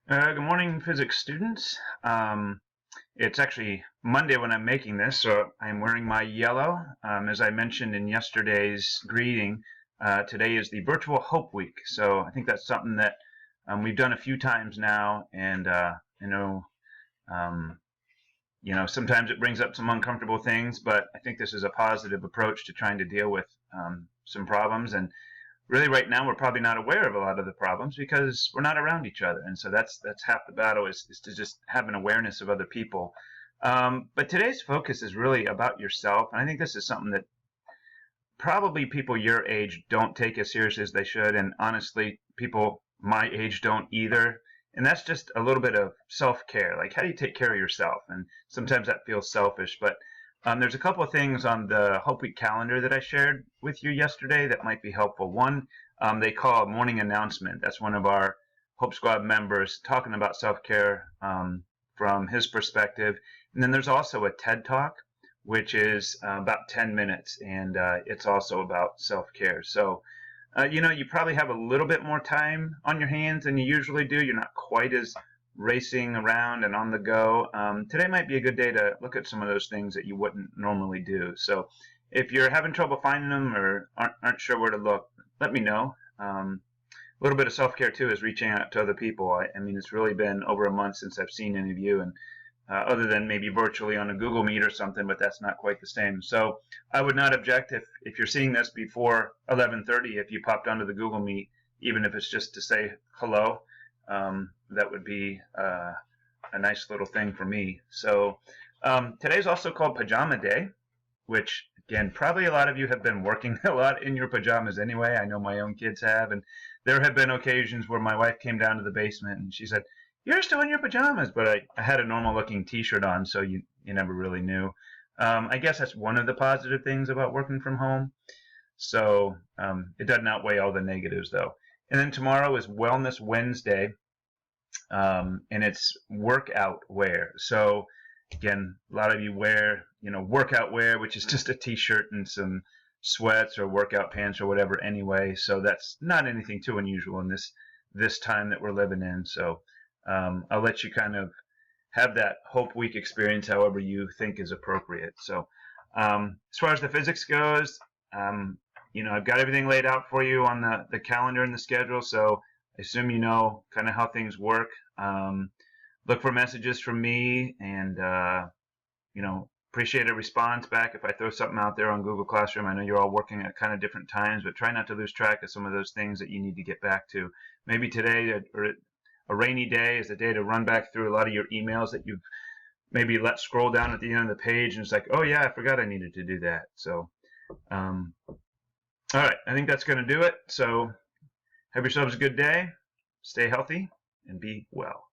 Good morning, physics students. It's actually Monday when I'm making this, so I'm wearing my yellow. As I mentioned in yesterday's greeting, today is the Virtual Hope Week, so I think that's something that we've done a few times now, and um, sometimes it brings up some uncomfortable things, but I think this is a positive approach to trying to deal with some problems. And really right now we're probably not aware of a lot of the problems because we're not around each other, and so that's half the battle is to just have an awareness of other people. But today's focus is really about yourself, and I think this is something that probably people your age don't take as serious as they should, and honestly people my age don't either. And that's just a little bit of self-care. Like, how do you take care of yourself? And sometimes that feels selfish, but there's a couple of things on the Hope Week calendar that I shared with you yesterday that might be helpful. One, they call a morning announcement. That's one of our Hope Squad members talking about self-care from his perspective. And then there's also a TED Talk, which is about 10 minutes, and it's also about self-care. So, you probably have a little bit more time on your hands than you usually do. You're not quite as racing around and on the go. Today might be a good day to look at some of those things that you wouldn't normally do. So if you're having trouble finding them or aren't sure where to look, let me know. A little bit of self-care too is reaching out to other people. I mean, it's really been over a month since I've seen any of you, and other than maybe virtually on a Google Meet or something, but that's not quite the same. So I would not object if you're seeing this before 11:30, if you popped onto the Google Meet, even if it's just to say hello. That would be a nice little thing for me. So today's also called Pajama Day, which again, probably a lot of you have been working a lot in your pajamas anyway. I know my own kids have, and there have been occasions where my wife came down to the basement and she said, "You're still in your pajamas," but I had a normal looking t-shirt on, so you never really knew. I guess that's one of the positive things about working from home. So it doesn't outweigh all the negatives though. And then tomorrow is Wellness Wednesday, and it's workout wear. So again, a lot of you wear, workout wear, which is just a t-shirt and some sweats or workout pants or whatever anyway. So that's not anything too unusual in this time that we're living in. So I'll let you kind of have that Hope Week experience however you think is appropriate. So as far as the physics goes, I've got everything laid out for you on the calendar and the schedule. So I assume you know kind of how things work. Look for messages from me, and appreciate a response back if I throw something out there on Google Classroom. I know you're all working at kind of different times, but try not to lose track of some of those things that you need to get back to. Maybe today or a rainy day is a day to run back through a lot of your emails that you've maybe let scroll down at the end of the page, and it's like, oh yeah, I forgot I needed to do that. So all right, I think that's going to do it. So have yourselves a good day, stay healthy, and be well.